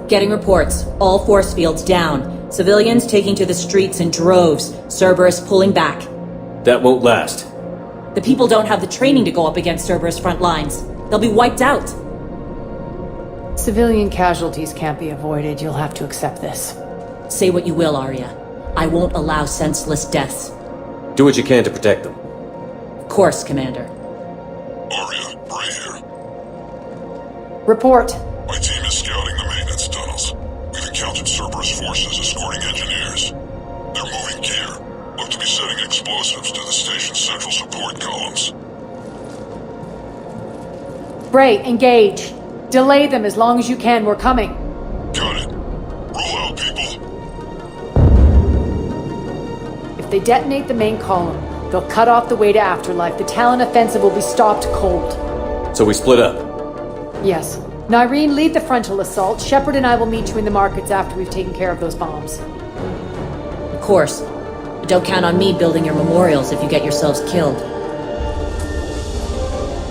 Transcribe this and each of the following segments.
Getting reports. All force fields down. Civilians taking to the streets in droves. Cerberus pulling back. That won't last. The people don't have the training to go up against Cerberus front lines. They'll be wiped out. Civilian casualties can't be avoided. You'll have to accept this. Say what you will, Aria. I won't allow senseless deaths. Do what you can to protect them. Of course, Commander. Aria, Bray here. Report. My team is scouting the maintenance tunnels. We've encountered Cerberus forces escorting engineers. They're moving gear. Look to be setting explosives to the station's central support columns. Bray, engage. Delay them as long as you can. We're coming. Got it. Roll out, people. If they detonate the main column, they'll cut off the way to Afterlife. The Talon offensive will be stopped cold. So we split up. Yes. Nyreen, lead the frontal assault. Shepard and I will meet you in the markets after we've taken care of those bombs. Of course. But don't count on me building your memorials if you get yourselves killed.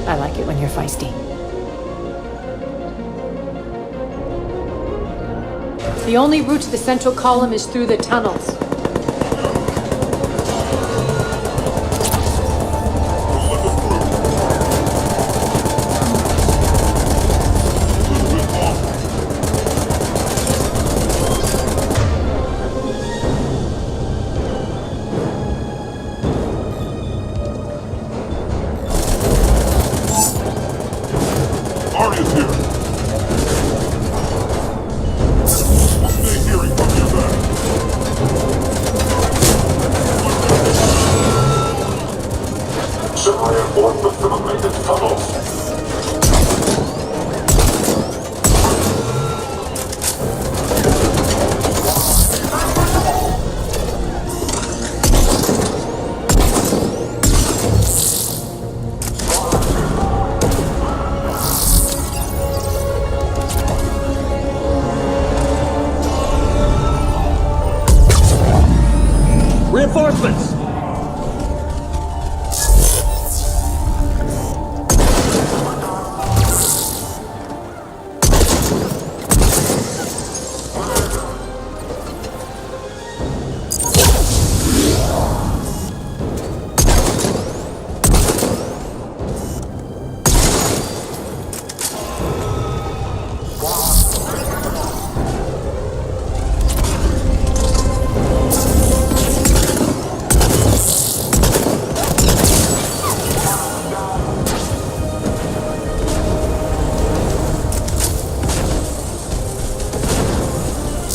I like it when you're feisty. The only route to the central column is through the tunnels. Aria's here. Stay hearing from your back. Civilian forces to the maintenance tunnels. Reinforcements!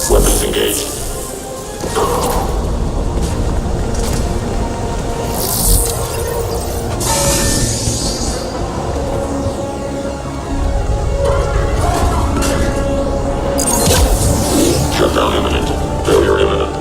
Weapons engaged. Shutdown imminent. Failure imminent.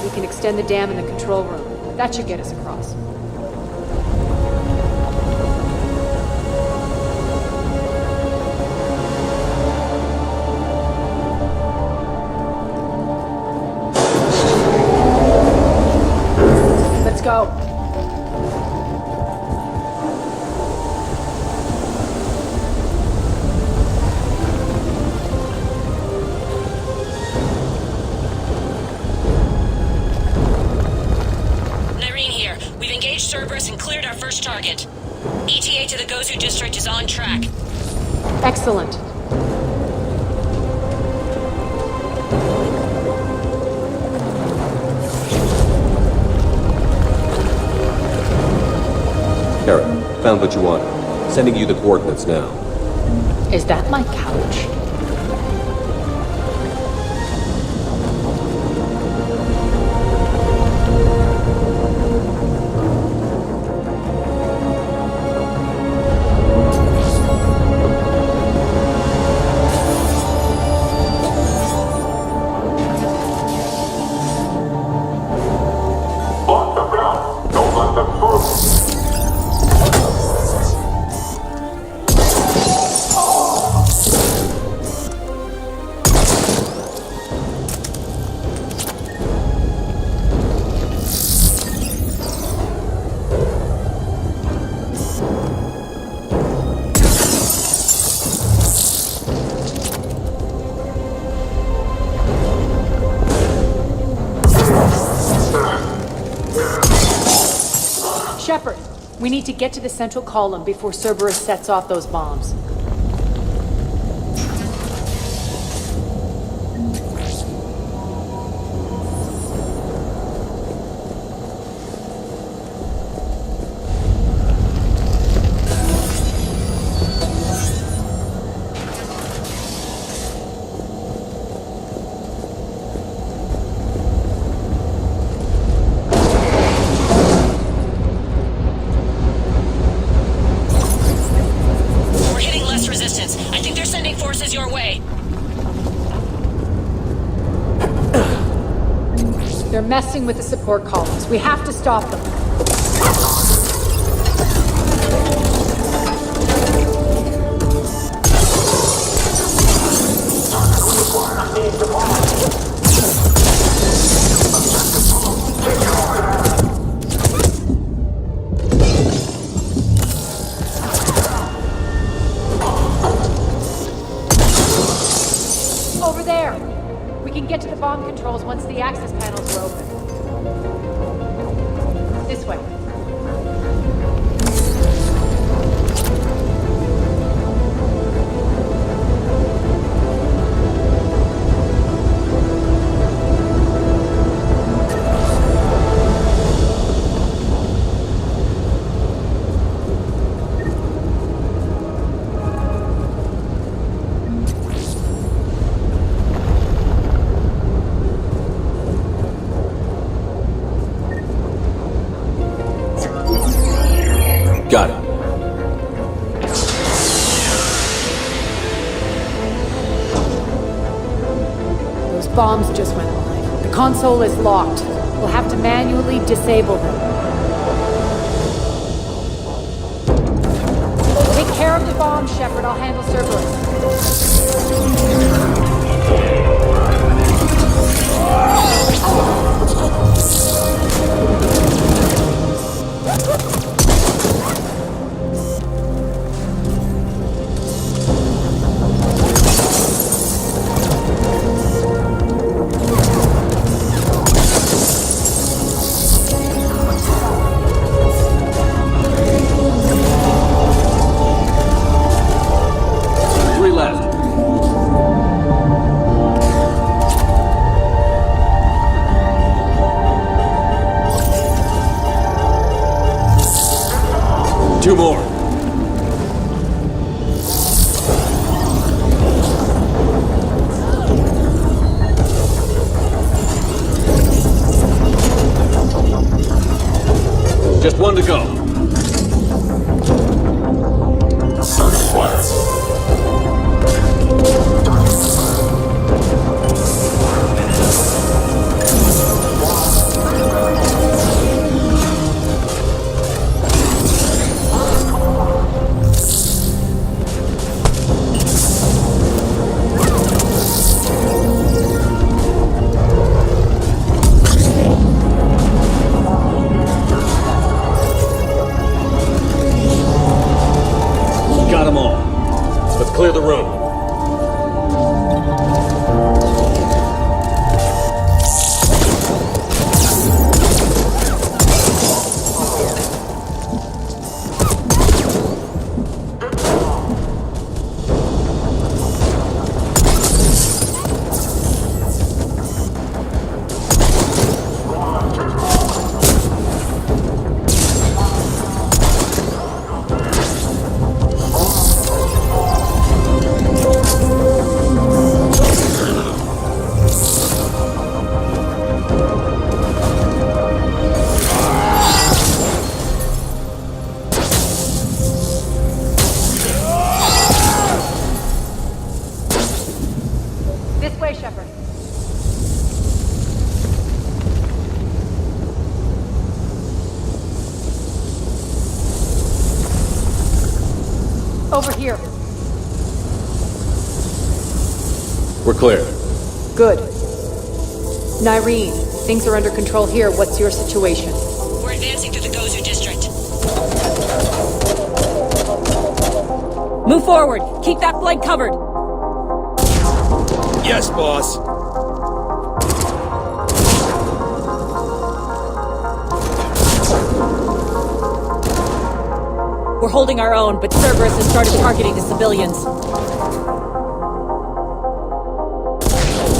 We can extend the dam in the control room. That should get us across. Let's go. Nyreen here. We've engaged Cerberus and cleared our first target. ETA to the Gozu district is on track. Excellent. Garrus, found what you wanted. Sending you the coordinates now. Is that my couch? Shepard, we need to get to the central column before Cerberus sets off those bombs. They're messing with the support columns. We have to stop them. Over there! We can get to the bomb controls once the access panels are open. This way. Got it. Those bombs just went live. The console is locked. We'll have to manually disable them. Take care of the bombs, Shepard. I'll handle Cerberus. Two more. Just one to go. Clear the room. Over here. We're clear. Good. Nyreen, things are under control here. What's your situation? We're advancing through the Gozu district. Move forward. Keep that flank covered. Yes, boss. We're holding our own, but Cerberus has started targeting the civilians.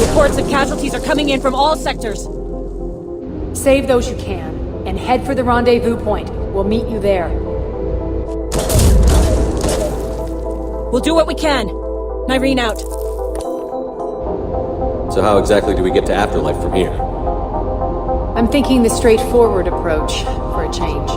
Reports of casualties are coming in from all sectors. Save those you can, and head for the rendezvous point. We'll meet you there. We'll do what we can. Nyreen out. So how exactly do we get to Afterlife from here? I'm thinking the straightforward approach, for a change.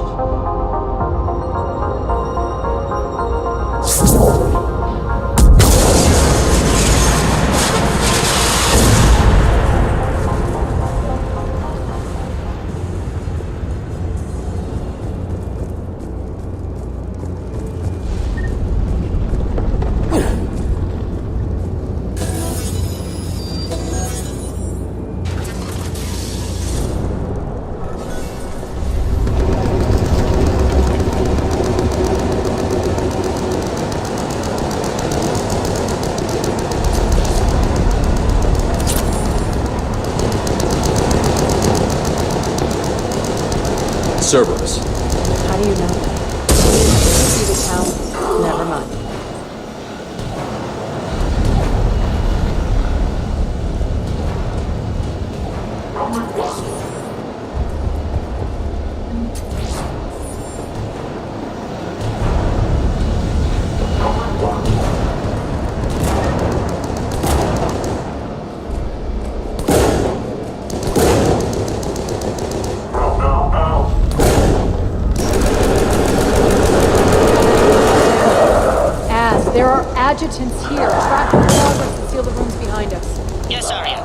Cerberus. How do you know? See the town? Never mind. Adjutants here. Track the progress and seal the rooms behind us. Yes, Aria.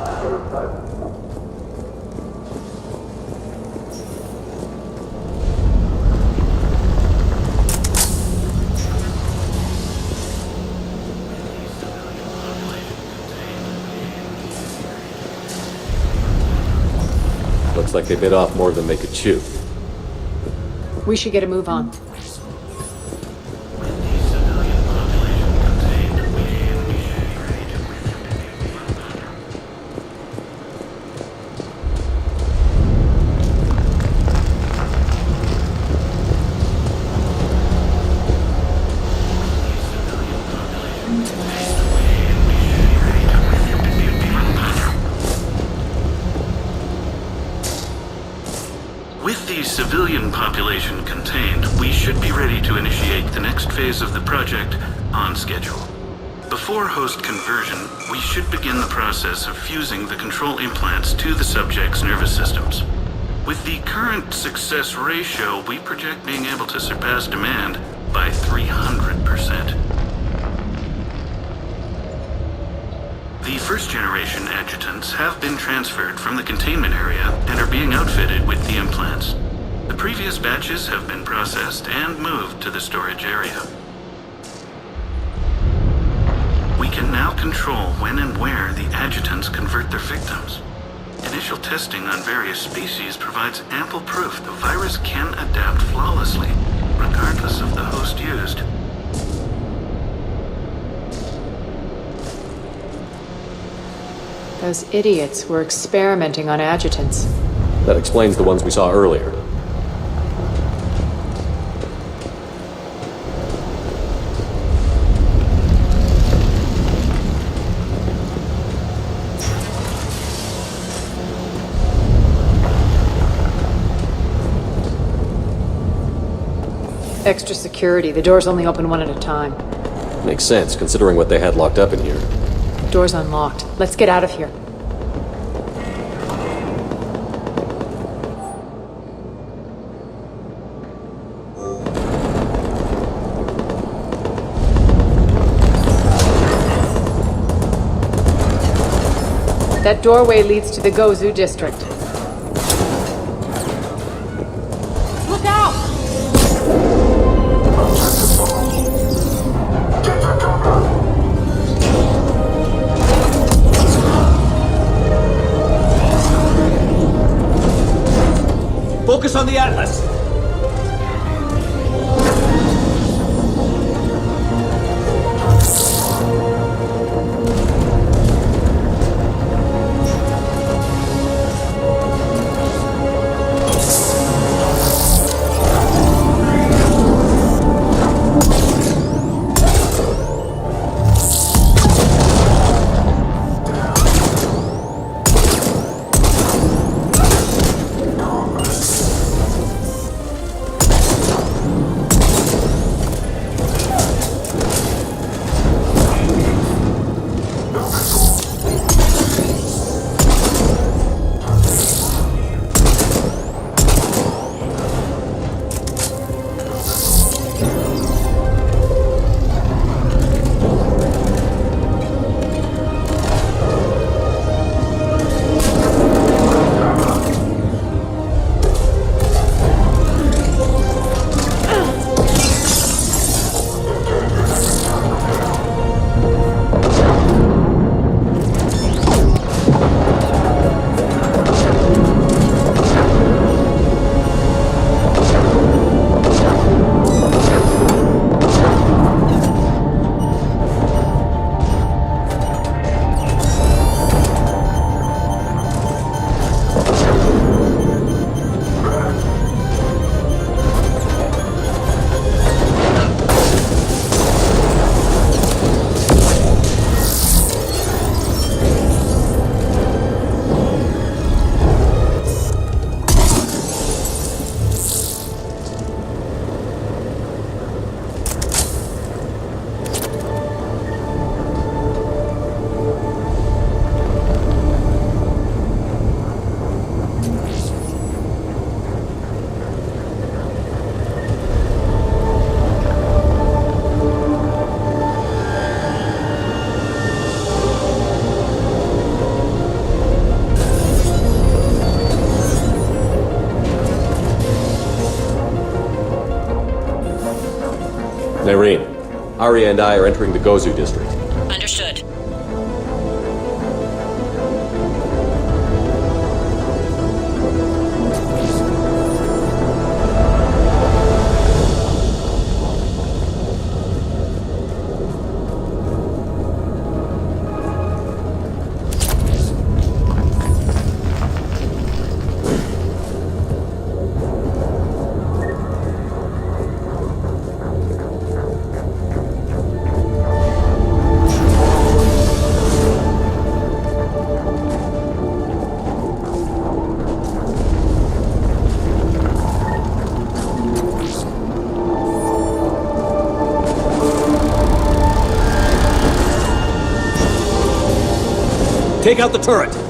Looks like they bit off more than they could chew. We should get a move on. With the civilian population contained, we should be ready to initiate the next phase of the project on schedule. Before host conversion, we should begin the process of fusing the control implants to the subject's nervous systems. With the current success ratio, we project being able to surpass demand by 300%. The first-generation adjutants have been transferred from the containment area and are being outfitted with the implants. The previous batches have been processed and moved to the storage area. We can now control when and where the adjutants convert their victims. Initial testing on various species provides ample proof the virus can adapt flawlessly, regardless of the host used. Those idiots were experimenting on adjutants. That explains the ones we saw earlier. Extra security. The doors only open one at a time. Makes sense, considering what they had locked up in here. Door's unlocked. Let's get out of here. That doorway leads to the Gozu district. Look out! Focus on the Atlas. Irene, Aria and I are entering the Gozu district. Understood. Take out the turret!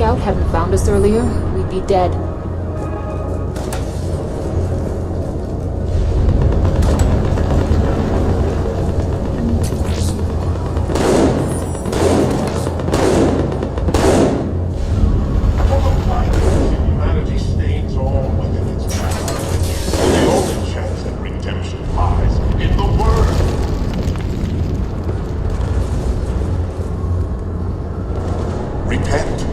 Scout hadn't found us earlier, we'd be dead. Humanity stains all within its path. The only chance at redemption lies in the Word. Repent.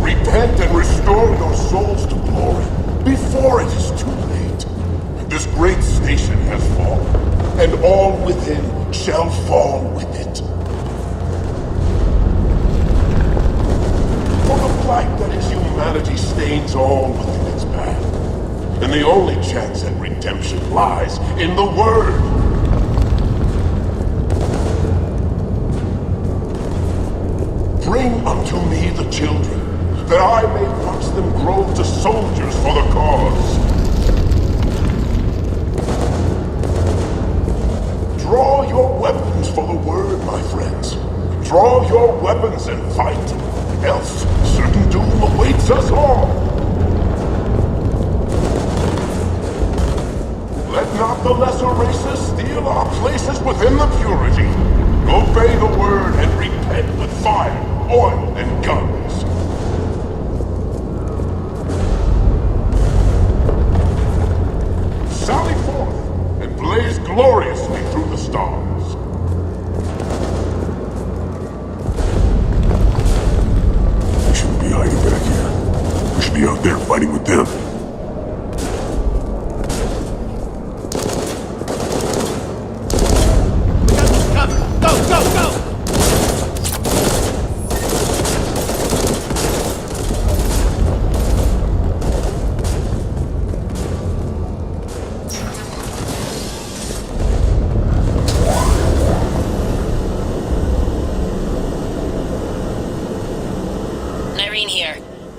Repent and restore your souls to glory before it is too late. This great station has fallen, and all within shall fall with it. For the blight that is humanity stains all within its path, and the only chance at redemption lies in the Word. Bring unto me the children, that I may watch them grow to soldiers for the cause. Draw your weapons for the Word, my friends. Draw your weapons and fight, else certain doom awaits us all. Let not the lesser races steal our places within the purity. Obey the Word and repent with fire, oil, and guns. Sally forth and blaze gloriously through the stars. We shouldn't be hiding back here. We should be out there fighting with them.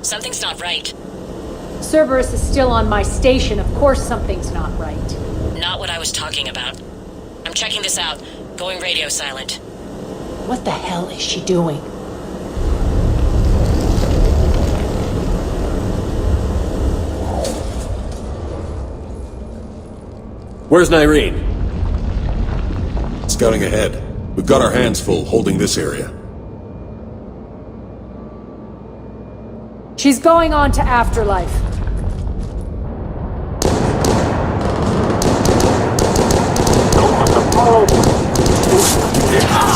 Something's not right. Cerberus is still on my station. Of course something's not right. Not what I was talking about. I'm checking this out. Going radio silent. What the hell is she doing? Where's Nyreen? Scouting ahead. We've got our hands full holding this area. She's going on to Afterlife.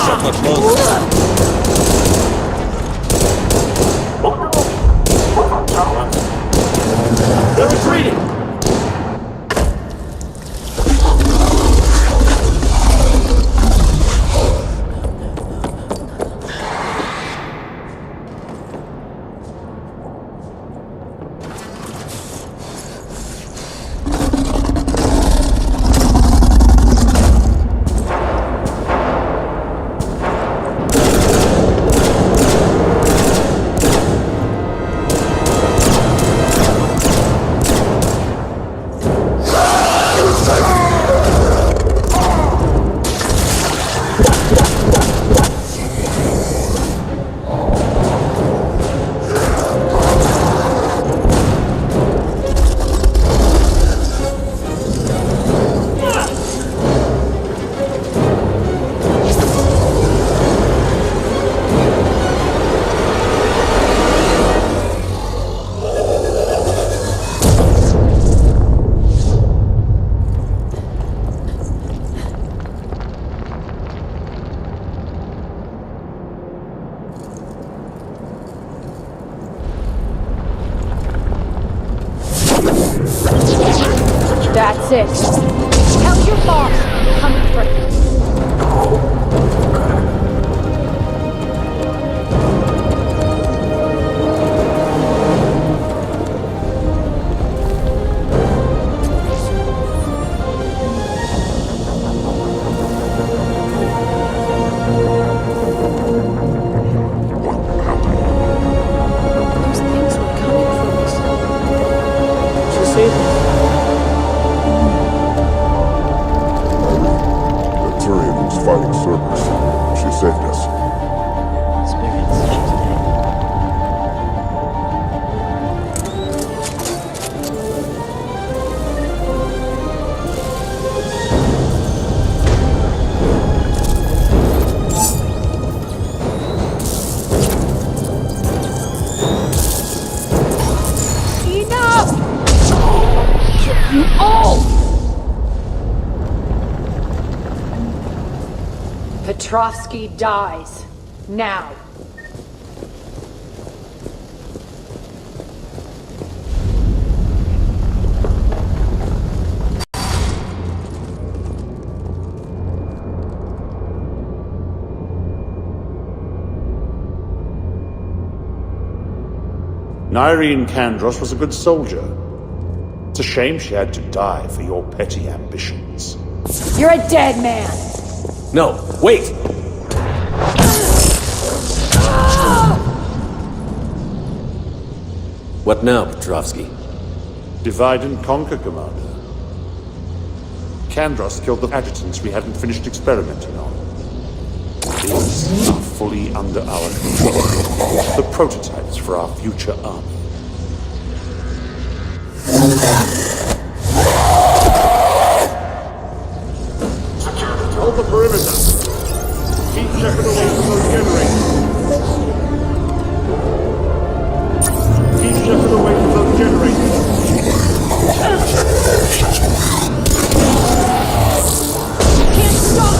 Shut much longer. They're retreating! That's it. Tell your boss I'm coming for him. Those things were coming for us. She saved us. Fighting Cerberus. You all! Petrovsky dies. Now. Irene Kandros was a good soldier. It's a shame she had to die for your petty ambitions. You're a dead man! No, wait! What now, Petrovsky? Divide and conquer, Commander. Kandros killed the adjutants we hadn't finished experimenting on. These are fully under our control. The prototypes for our future army. Hold the perimeter. Keep Shepard away from those generators. Keep Shepard away from those generators. Can't stop!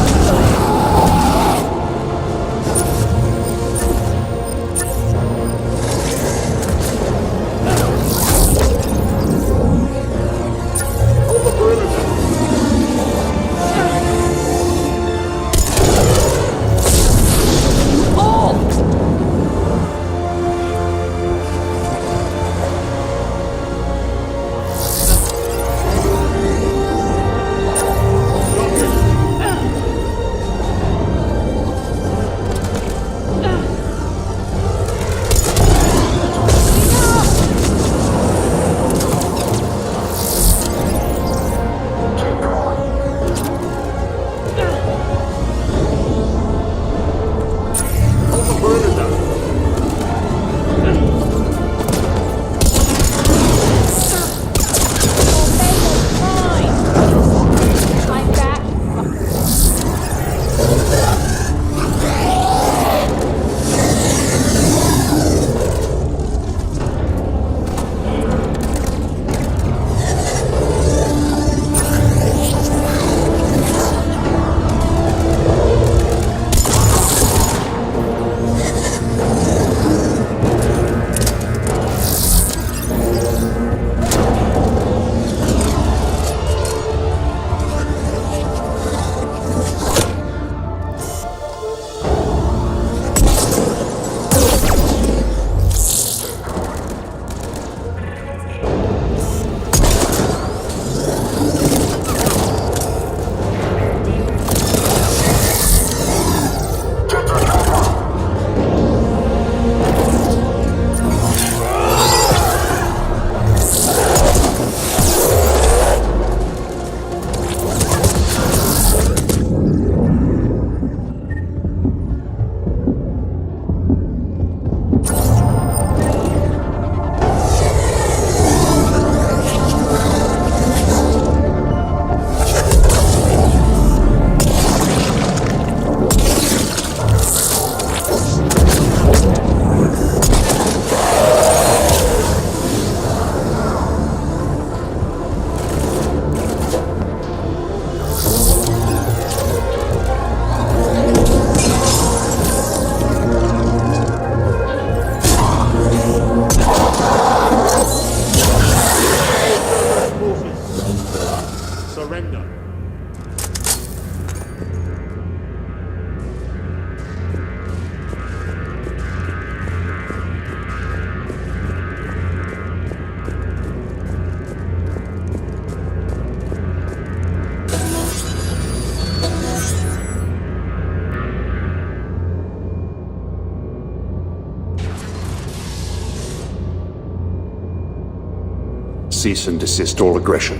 Cease and desist all aggression.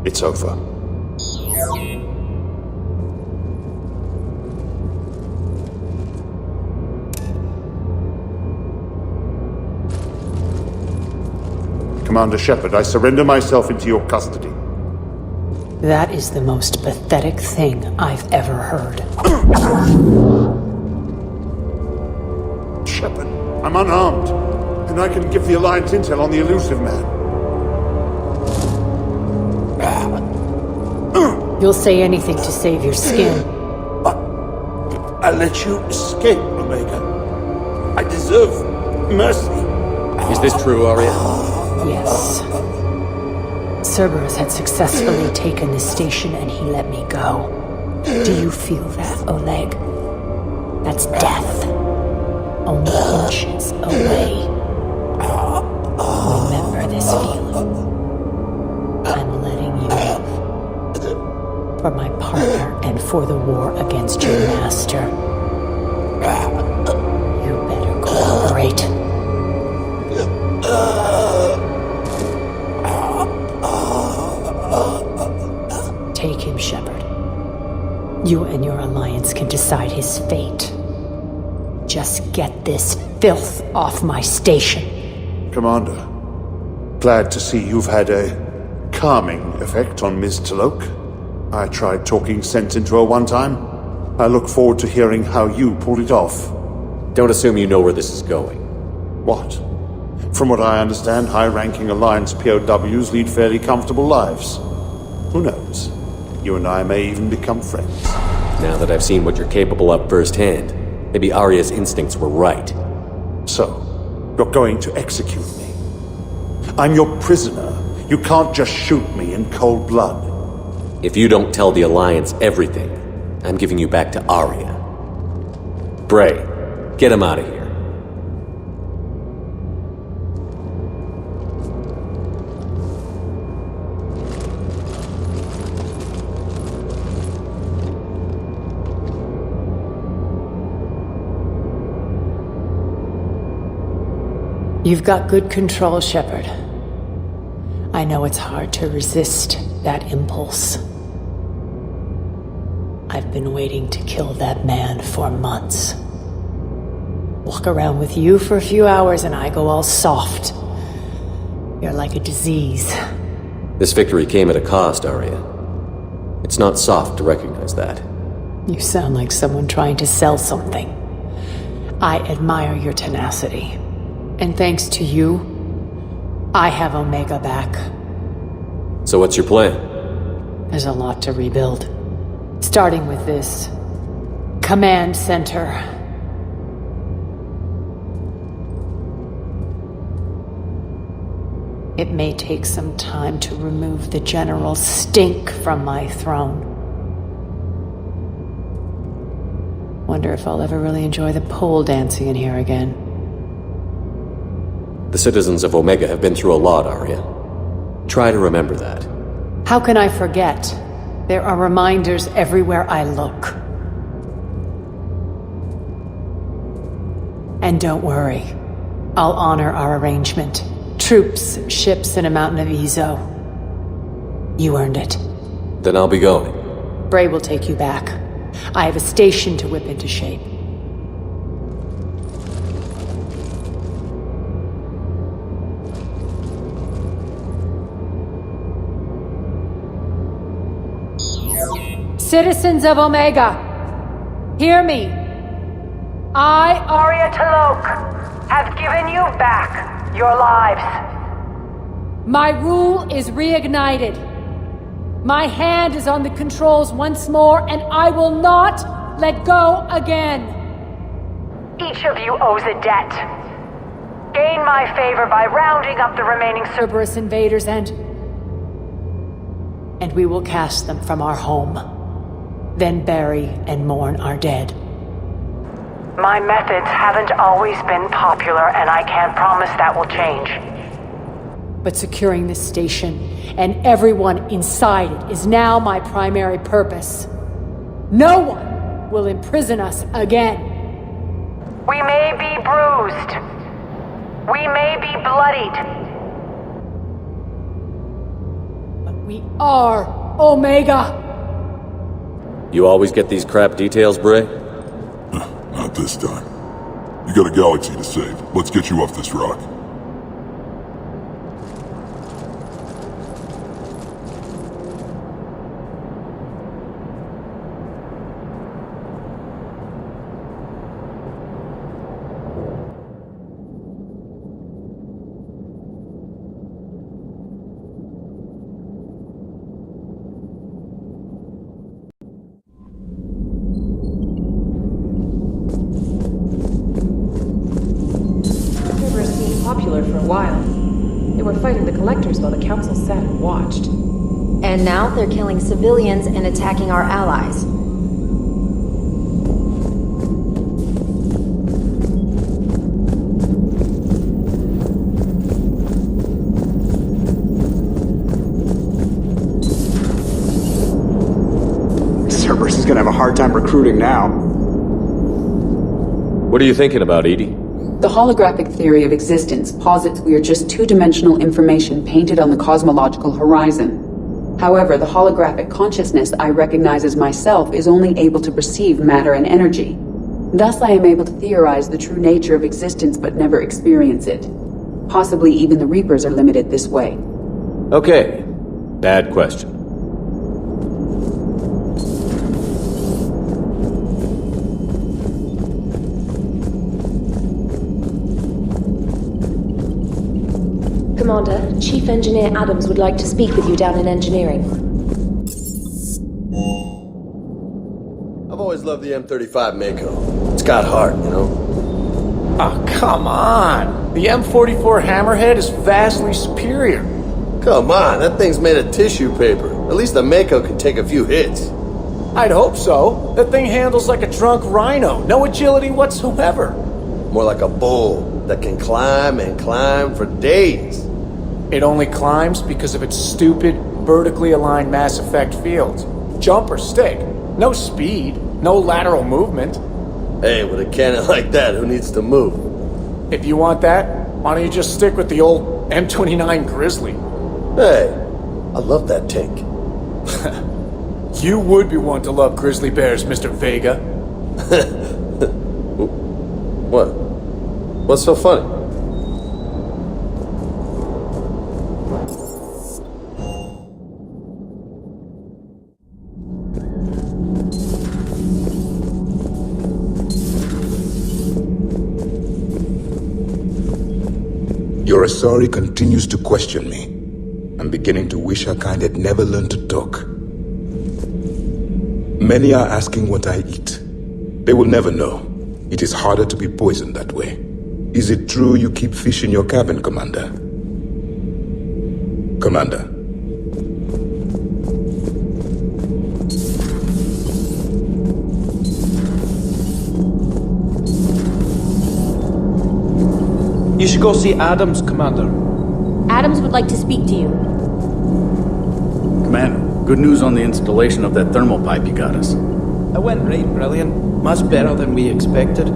It's over. Commander Shepard, I surrender myself into your custody. That is the most pathetic thing I've ever heard. Shepard, I'm unarmed, and I can give the Alliance intel on the elusive man. You'll say anything to save your skin. I let you escape, Omega. I deserve mercy. Is this true, Aria? Yes. Cerberus had successfully taken the station and he let me go. Do you feel that, Oleg? That's death. Only inches away. Remember this feeling. I'm letting you live. For my partner and for the war against your master. You better cooperate. Take him, Shepard. You and your alliance can decide his fate. Just get this filth off my station. Commander, glad to see you've had a calming effect on Ms. Talok. I tried talking sense into her one time. I look forward to hearing how you pulled it off. Don't assume you know where this is going. What? From what I understand, high-ranking Alliance POWs lead fairly comfortable lives. Who knows? You and I may even become friends. Now that I've seen what you're capable of firsthand, maybe Aria's instincts were right. So, you're going to execute me. I'm your prisoner. You can't just shoot me in cold blood. If you don't tell the Alliance everything, I'm giving you back to Aria. Bray, get him out of here. You've got good control, Shepard. I know it's hard to resist that impulse. I've been waiting to kill that man for months. Walk around with you for a few hours and I go all soft. You're like a disease. This victory came at a cost, Aria. It's not soft to recognize that. You sound like someone trying to sell something. I admire your tenacity. And thanks to you, I have Omega back. So what's your plan? There's a lot to rebuild. Starting with this command center. It may take some time to remove the general's stink from my throne. Wonder if I'll ever really enjoy the pole dancing in here again. The citizens of Omega have been through a lot, Aria. Try to remember that. How can I forget? There are reminders everywhere I look. And don't worry. I'll honor our arrangement. Troops, ships, and a mountain of Ezo. You earned it. Then I'll be going. Bray will take you back. I have a station to whip into shape. Citizens of Omega, hear me. I, Aria Talok, have given you back your lives. My rule is reignited. My hand is on the controls once more, and I will not let go again. Each of you owes a debt. Gain my favor by rounding up the remaining Cerberus invaders and we will cast them from our home. Then bury and mourn our dead. My methods haven't always been popular, and I can't promise that will change. But securing this station and everyone inside it is now my primary purpose. No one will imprison us again. We may be bruised. We may be bloodied. But we are Omega. You always get these crap details, Bray? Not this time. You got a galaxy to save. Let's get you off this rock. Council sat and watched. And now they're killing civilians and attacking our allies. Cerberus is gonna have a hard time recruiting now. What are you thinking about, Edie? The holographic theory of existence posits we are just two-dimensional information painted on the cosmological horizon. However, the holographic consciousness I recognize as myself is only able to perceive matter and energy. Thus I am able to theorize the true nature of existence but never experience it. Possibly even the Reapers are limited this way. Okay. Bad question. Commander, Chief Engineer Adams would like to speak with you down in engineering. I've always loved the M35 Mako. It's got heart, you know? Oh, come on! The M44 Hammerhead is vastly superior. Come on, that thing's made of tissue paper. At least the Mako can take a few hits. I'd hope so. That thing handles like a drunk rhino. No agility whatsoever. More like a bull that can climb and climb for days. It only climbs because of its stupid, vertically aligned mass effect fields. Jump or stick. No speed. No lateral movement. Hey, with a cannon like that, who needs to move? If you want that, why don't you just stick with the old M29 Grizzly? Hey, I love that tank. You would be one to love grizzly bears, Mr. Vega. What? What's so funny? Your Asari continues to question me. I'm beginning to wish her kind had never learned to talk. Many are asking what I eat. They will never know. It is harder to be poisoned that way. Is it true you keep fish in your cabin, Commander? Commander. You should go see Adams, Commander. Adams would like to speak to you. Commander, good news on the installation of that thermal pipe you got us. It went right brilliant. Much better than we expected.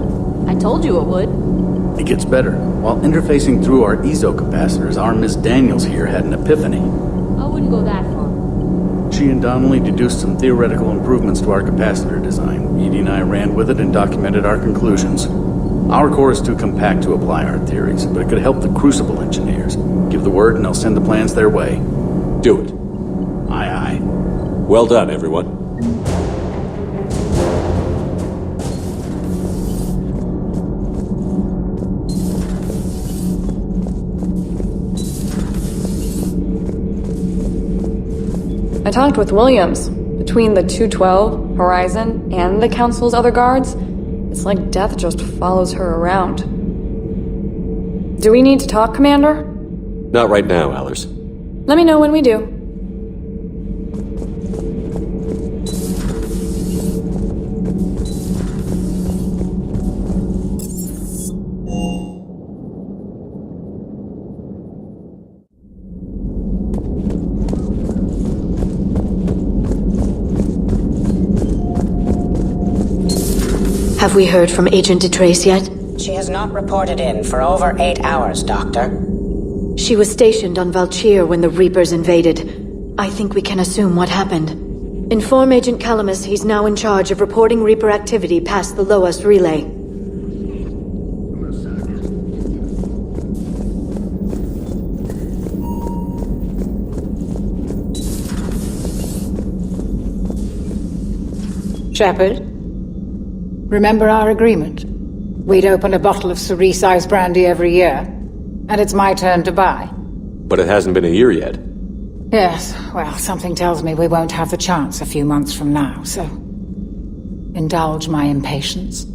I told you it would. It gets better. While interfacing through our ESO capacitors, our Miss Daniels here had an epiphany. I wouldn't go that far. She and Donnelly deduced some theoretical improvements to our capacitor design. Edie and I ran with it and documented our conclusions. Our core is too compact to apply our theories, but it could help the Crucible engineers. Give the word and they'll send the plans their way. Do it. Aye, aye. Well done, everyone. I talked with Williams. Between the 212, Horizon, and the Council's other guards, it's like death just follows her around. Do we need to talk, Commander? Not right now, Allers. Let me know when we do. Have we heard from Agent DeTrace yet? She has not reported in for over 8 hours, Doctor. She was stationed on Valchir when the Reapers invaded. I think we can assume what happened. Inform Agent Calamus he's now in charge of reporting Reaper activity past the Loas relay. Shepard? Remember our agreement? We'd open a bottle of cerise-sized brandy every year, and it's my turn to buy. But it hasn't been a year yet. Yes, well, something tells me we won't have the chance a few months from now, so... indulge my impatience.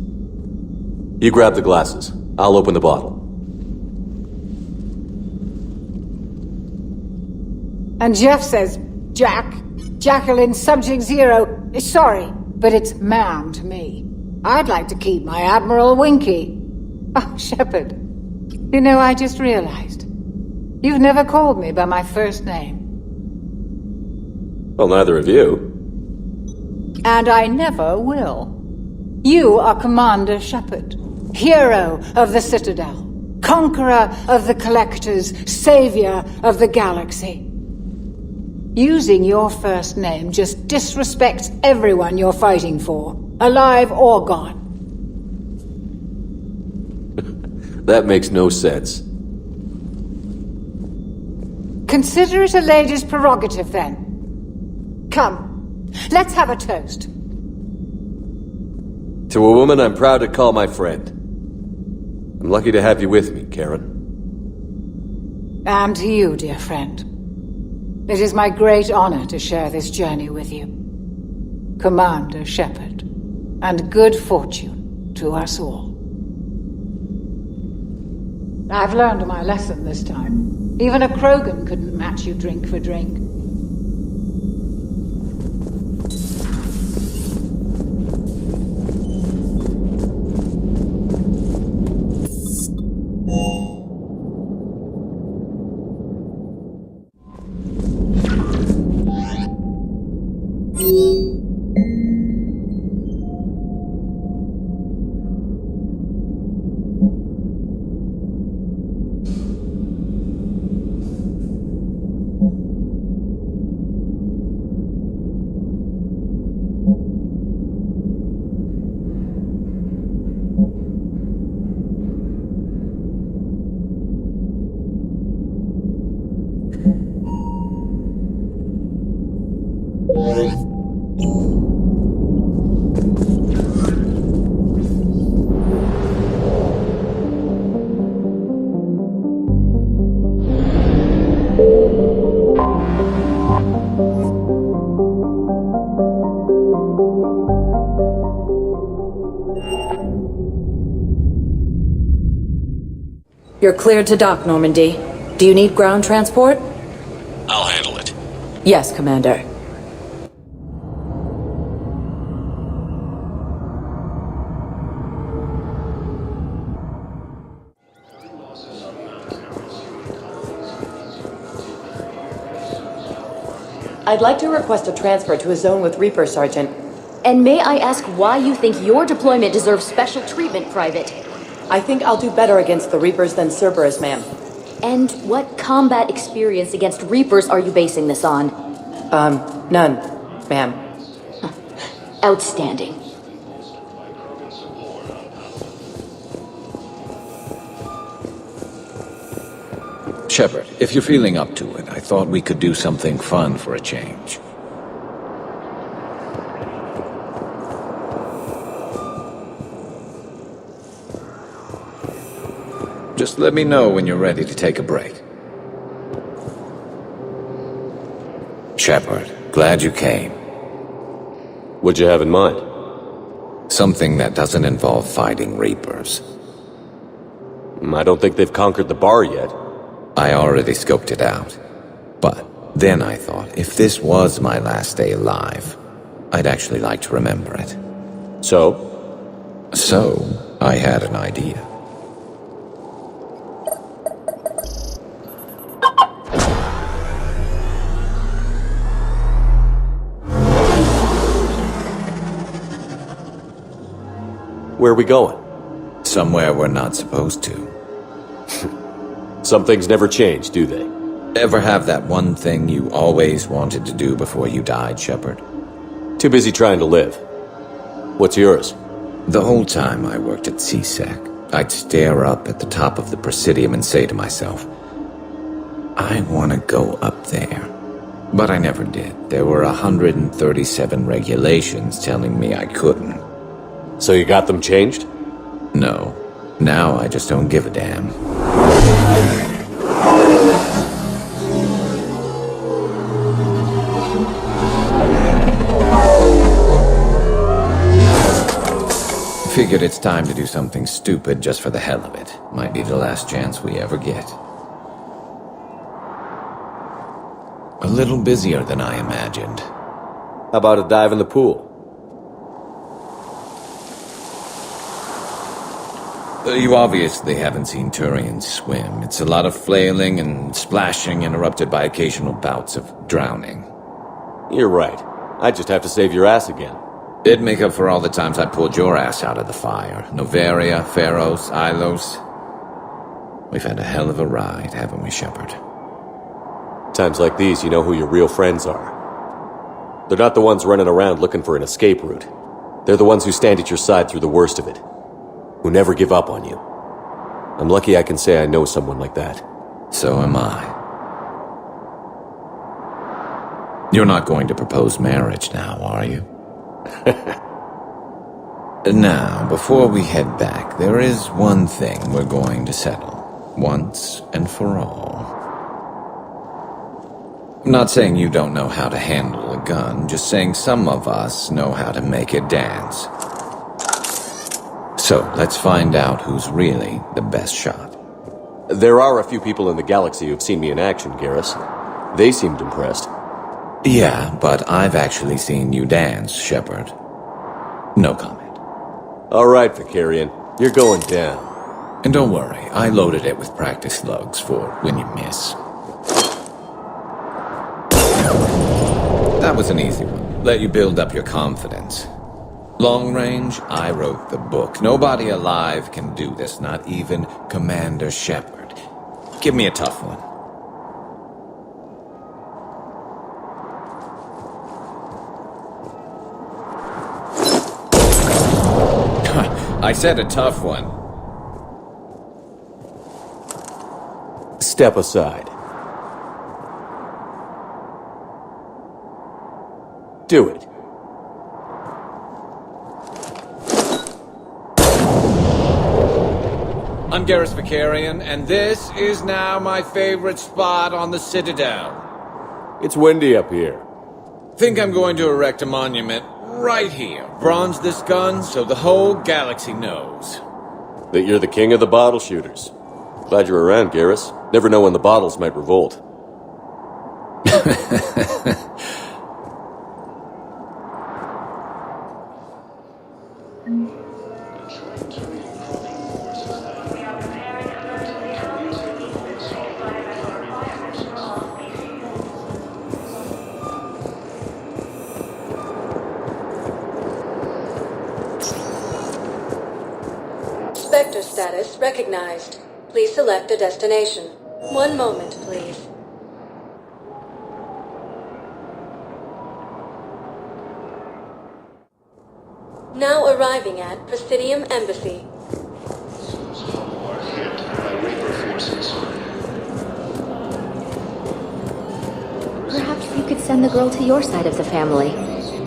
You grab the glasses. I'll open the bottle. And Jeff says, Jacqueline Subject Zero is sorry, but it's ma'am to me. I'd like to keep my Admiral Winky. Oh, Shepard. You know, I just realized. You've never called me by my first name. Well, neither of you. And I never will. You are Commander Shepard, hero of the Citadel, conqueror of the Collectors, savior of the galaxy. Using your first name just disrespects everyone you're fighting for, alive or gone. That makes no sense. Consider it a lady's prerogative, then. Come, let's have a toast. To a woman I'm proud to call my friend. I'm lucky to have you with me, Karen. And to you, dear friend. It is my great honor to share this journey with you. Commander Shepard. And good fortune to us all. I've learned my lesson this time. Even a Krogan couldn't match you drink for drink. You're cleared to dock, Normandy. Do you need ground transport? I'll handle it. Yes, Commander. I'd like to request a transfer to a zone with Reaper, Sergeant. And may I ask why you think your deployment deserves special treatment, Private? I think I'll do better against the Reapers than Cerberus, ma'am. And what combat experience against Reapers are you basing this on? None, ma'am. Outstanding. Shepard, if you're feeling up to it, I thought we could do something fun for a change. Just let me know when you're ready to take a break. Shepard, glad you came. What'd you have in mind? Something that doesn't involve fighting Reapers. I don't think they've conquered the bar yet. I already scoped it out. But then I thought, if this was my last day alive, I'd actually like to remember it. So? So, I had an idea. Where are we going? Somewhere we're not supposed to. Some things never change, do they? Ever have that one thing you always wanted to do before you died, Shepard? Too busy trying to live. What's yours? The whole time I worked at CSEC, I'd stare up at the top of the Presidium and say to myself, I want to go up there. But I never did. There were 137 regulations telling me I couldn't. So you got them changed? No. Now I just don't give a damn. Figured it's time to do something stupid just for the hell of it. Might be the last chance we ever get. A little busier than I imagined. How about a dive in the pool? You obviously haven't seen Turians swim. It's a lot of flailing and splashing, interrupted by occasional bouts of drowning. You're right. I just have to save your ass again. It'd make up for all the times I pulled your ass out of the fire. Noveria, Pharos, Ilos. We've had a hell of a ride, haven't we, Shepard? Times like these, you know who your real friends are. They're not the ones running around looking for an escape route. They're the ones who stand at your side through the worst of it. Who never give up on you. I'm lucky I can say I know someone like that. So am I. You're not going to propose marriage now, are you? Now, before we head back, there is one thing we're going to settle. Once and for all. I'm not saying you don't know how to handle a gun, just saying some of us know how to make it dance. So, let's find out who's really the best shot. There are a few people in the galaxy who've seen me in action, Garrus. They seemed impressed. Yeah, but I've actually seen you dance, Shepard. No comment. All right, Vicarian. You're going down. And don't worry, I loaded it with practice slugs for when you miss. That was an easy one. Let you build up your confidence. Long range, I wrote the book. Nobody alive can do this, not even Commander Shepherd. Give me a tough one. I said a tough one. Step aside. Do it. I'm Garrus Vicarian, and this is now my favorite spot on the Citadel. It's windy up here. Think I'm going to erect a monument right here. Bronze this gun so the whole galaxy knows. That you're the king of the bottle shooters. Glad you're around, Garrus. Never know when the bottles might revolt. Spectre status recognized. Please select a destination. One moment, please. Now arriving at Presidium Embassy. Perhaps you could send the girl to your side of the family.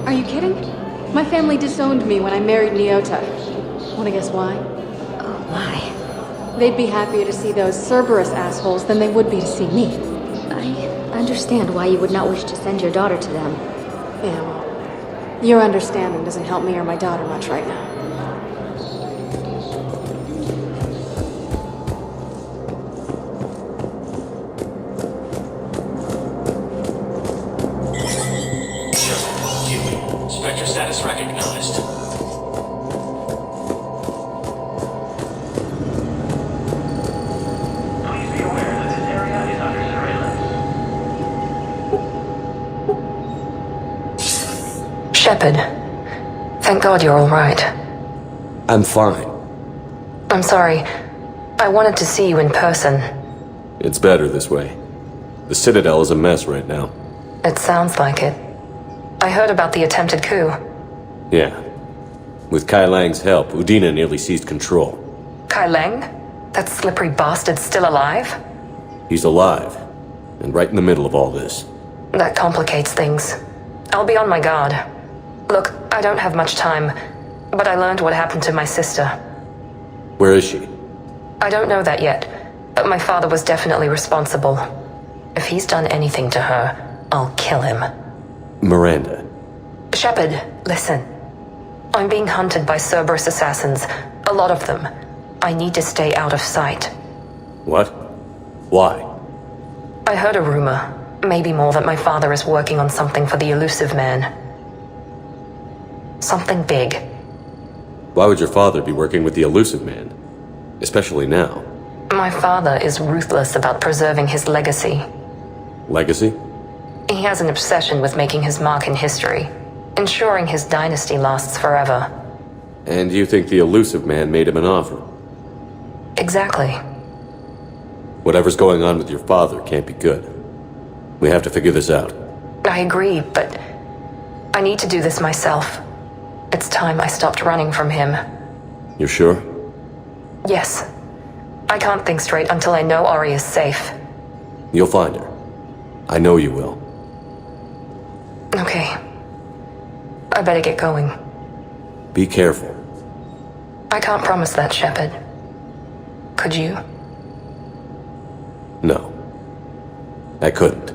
Are you kidding? My family disowned me when I married Nyota. Wanna guess why? Oh, why? They'd be happier to see those Cerberus assholes than they would be to see me. I understand why you would not wish to send your daughter to them. Yeah, well, your understanding doesn't help me or my daughter much right now. Spectre status recognized. Please be aware that this area is under surveillance. Shepard. Thank God you're all right. I'm fine. I'm sorry. I wanted to see you in person. It's better this way. The Citadel is a mess right now. It sounds like it. I heard about the attempted coup. Yeah. With Kai Lang's help, Udina nearly seized control. Kai Lang? That slippery bastard's still alive? He's alive, and right in the middle of all this. That complicates things. I'll be on my guard. Look, I don't have much time, but I learned what happened to my sister. Where is she? I don't know that yet, but my father was definitely responsible. If he's done anything to her, I'll kill him. Miranda. Shepard, listen. I'm being hunted by Cerberus assassins. A lot of them. I need to stay out of sight. What? Why? I heard a rumor. Maybe more that my father is working on something for the elusive man. Something big. Why would your father be working with the elusive man? Especially now. My father is ruthless about preserving his legacy. Legacy? He has an obsession with making his mark in history, ensuring his dynasty lasts forever. And you think the elusive man made him an offer? Exactly. Whatever's going on with your father can't be good. We have to figure this out. I agree, but I need to do this myself. It's time I stopped running from him. You're sure? Yes. I can't think straight until I know Aria's safe. You'll find her. I know you will. Okay. I better get going. Be careful. I can't promise that, Shepard. Could you? No. I couldn't.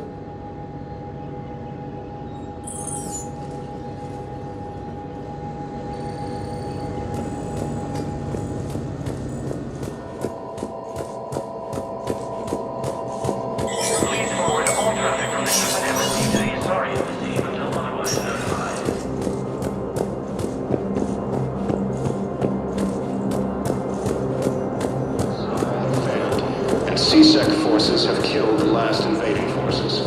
C-Sec forces have killed the last invading forces.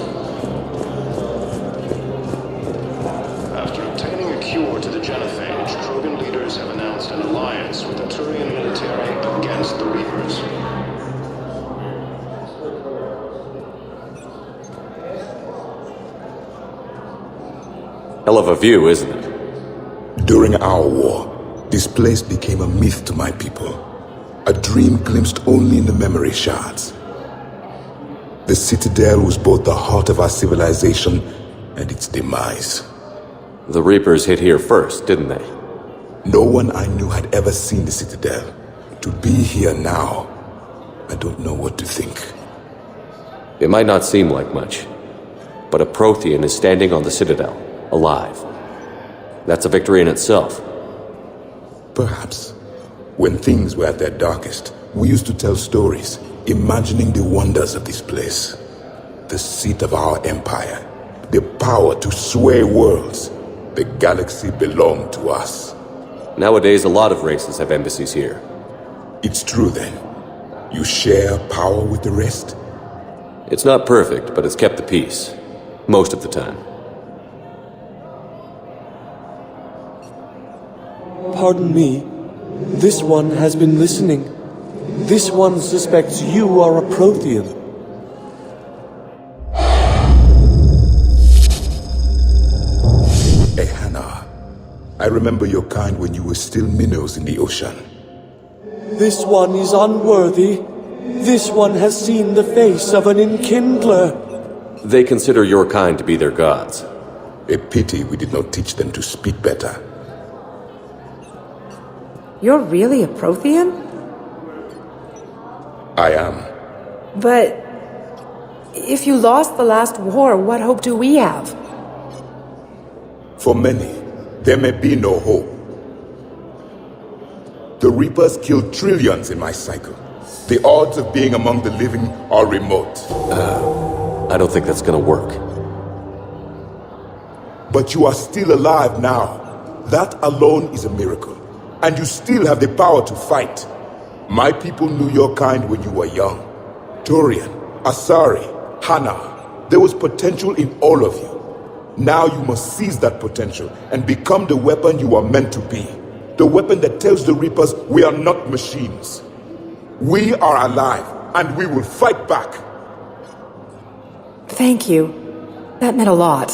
After obtaining a cure to the genophage, Krogan leaders have announced an alliance with the Turian military against the Reapers. Hell of a view, isn't it? During our war, this place became a myth to my people. A dream glimpsed only in the memory shards. The Citadel was both the heart of our civilization and its demise. The Reapers hit here first, didn't they? No one I knew had ever seen the Citadel. To be here now, I don't know what to think. It might not seem like much, but a Prothean is standing on the Citadel, alive. That's a victory in itself. Perhaps. When things were at their darkest, we used to tell stories, imagining the wonders of this place. The seat of our empire, the power to sway worlds. The galaxy belonged to us. Nowadays, a lot of races have embassies here. It's true then. You share power with the rest? It's not perfect, but it's kept the peace. Most of the time. Pardon me. This one has been listening. This one suspects you are a Prothean. Ehana, I remember your kind when you were still minnows in the ocean. This one is unworthy. This one has seen the face of an enkindler. They consider your kind to be their gods. A pity we did not teach them to speak better. You're really a Prothean? I am. But if you lost the last war, what hope do we have? For many, there may be no hope. The Reapers killed trillions in my cycle. The odds of being among the living are remote. I don't think that's gonna work. But you are still alive now. That alone is a miracle. And you still have the power to fight. My people knew your kind when you were young. Turian, Asari, Hana. There was potential in all of you. Now you must seize that potential and become the weapon you are meant to be. The weapon that tells the Reapers we are not machines. We are alive, and we will fight back. Thank you. That meant a lot.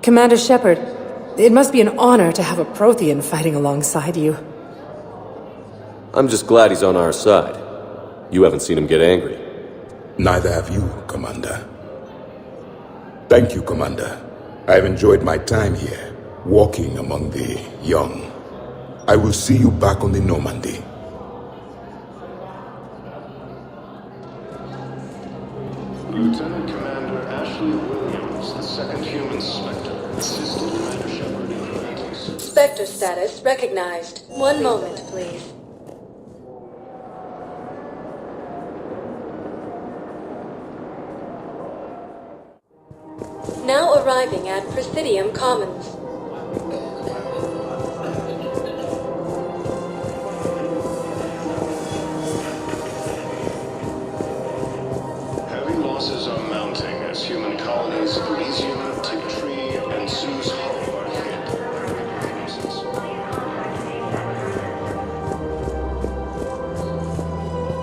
Commander Shepard, it must be an honor to have a Prothean fighting alongside you. I'm just glad he's on our side. You haven't seen him get angry. Neither have you, Commander. Thank you, Commander. I have enjoyed my time here, walking among the young. I will see you back on the Normandy. Lieutenant Commander Ashley Williams, the second human Spectre, assisted Commander Shepard in her duties. Spectre status recognized. One moment, please. Now arriving at Presidium Commons. Heavy losses are mounting as human colonies of Elysium, Tigtree, and Sue's Hollow are hit.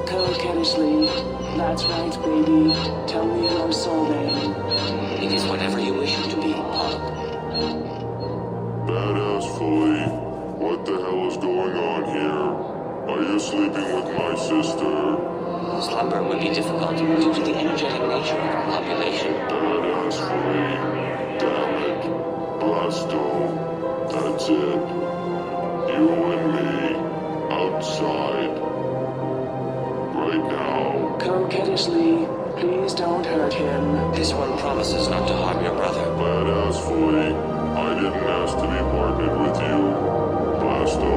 Tell Kennesley, that's right, baby. Tell me hello, soulmate. It is whatever you wish it to be, Pop. Badass fully. What the hell is going on here? Are you sleeping with my sister? Slumber would be difficult due to the energetic nature of our population. Badass fully. Damn it. Blasto. That's it. You and me. Outside. Right now. Come, Kennesley. Please don't hurt him. This one promises not to harm your brother. Badass fully. I didn't ask to be partnered with you. Blasto.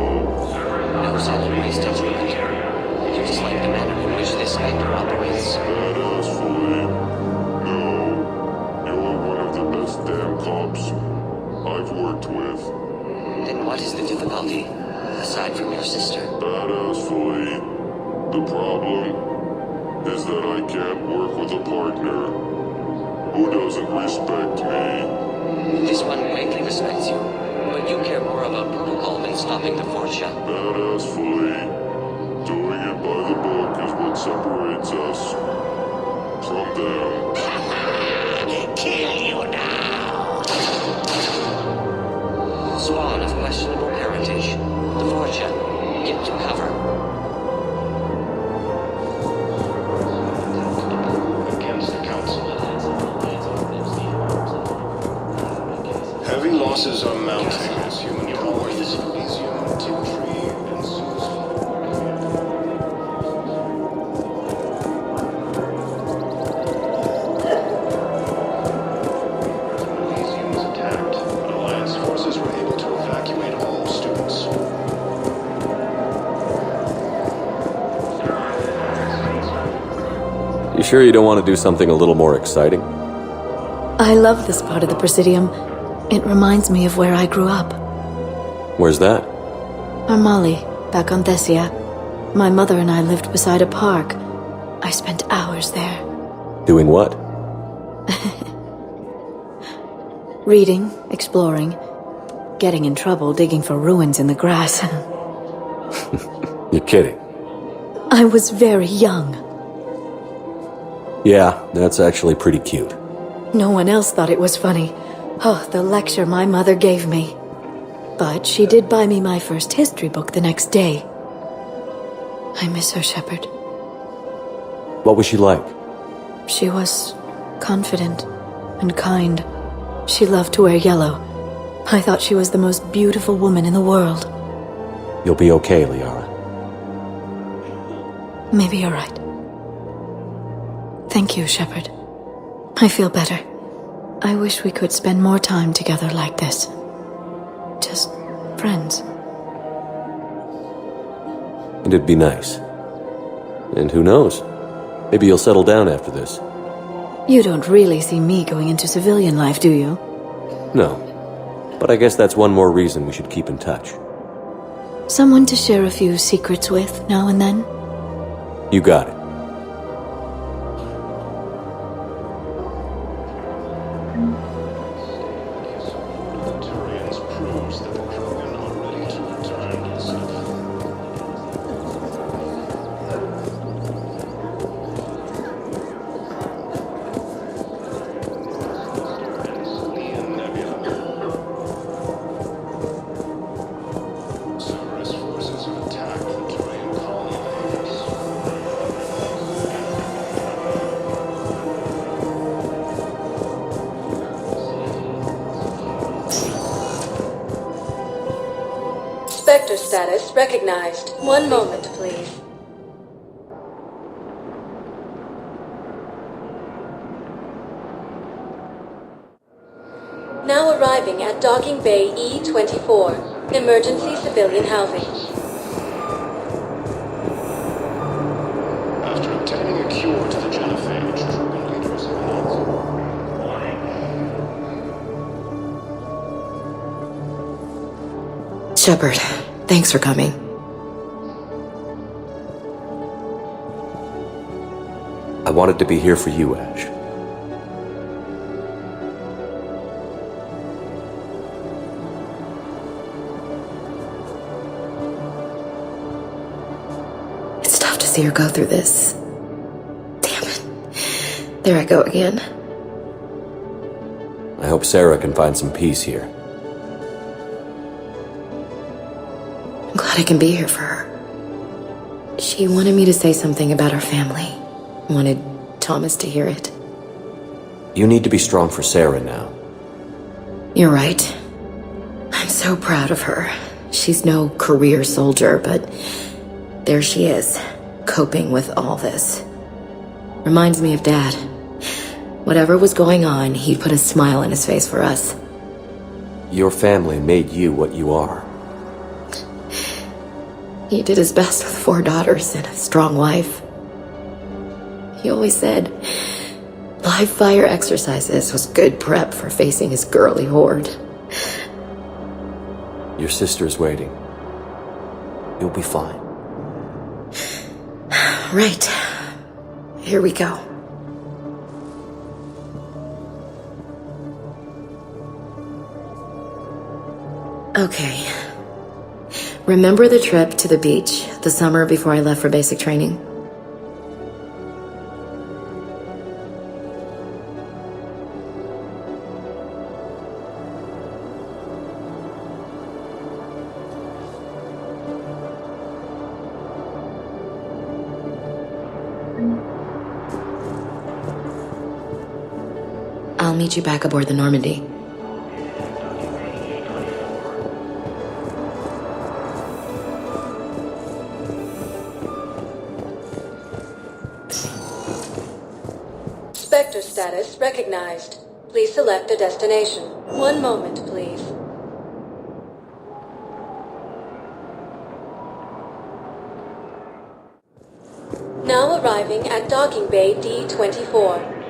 No solid waste instrument. You dislike the manner in which this vendor operates. Badass fully. No. You're one of the best damn cops I've worked with. Then what is the difficulty, aside from your sister? Badass fully. The problem is that I can't work with a partner who doesn't respect me. This one greatly respects you, but you care more about protocol than stopping the force shut. Badass fully. Doing it by the book is what separates us from them. Kill you now! Spawn of questionable parentage. The force shut. Get to cover. Heavy losses are mounting as human colonies of Elysium, Tigtree, and Sue's Elysium was attacked, but Alliance forces were able to evacuate all students. You sure you don't want to do something a little more exciting? I love this part of the Presidium. It reminds me of where I grew up. Where's that? Armali, back on Thessia. My mother and I lived beside a park. I spent hours there. Doing what? Reading, exploring, getting in trouble digging for ruins in the grass. You're kidding. I was very young. Yeah, that's actually pretty cute. No one else thought it was funny. Oh, the lecture my mother gave me. But she did buy me my first history book the next day. I miss her, Shepard. What was she like? She was confident and kind. She loved to wear yellow. I thought she was the most beautiful woman in the world. You'll be okay, Liara. Maybe you're right. Thank you, Shepard. I feel better. I wish we could spend more time together like this. Just friends. And it'd be nice. And who knows? Maybe you'll settle down after this. You don't really see me going into civilian life, do you? No. But I guess that's one more reason we should keep in touch. Someone to share a few secrets with now and then? You got it. Sector status recognized. One moment, please. Now arriving at Docking Bay E-24, emergency civilian housing. After obtaining a cure to the genophage, Trogan leaders have announced. Shepard, thanks for coming. I wanted to be here for you, Ash. It's tough to see her go through this. Damn it. There I go again. I hope Sarah can find some peace here. I'm glad I can be here for her. She wanted me to say something about her family. Wanted Thomas to hear it. You need to be strong for Sarah now. You're right. I'm so proud of her. She's no career soldier, but there she is, coping with all this. Reminds me of Dad. Whatever was going on, he'd put a smile on his face for us. Your family made you what you are. He did his best with 4 daughters and a strong wife. He always said live fire exercises was good prep for facing his girly horde. Your sister's waiting. You'll be fine. Right. Here we go. Okay. Remember the trip to the beach the summer before I left for basic training? I'll meet you back aboard the Normandy. Spectre status recognized. Please select a destination. One moment, please. Now arriving at docking bay D-24.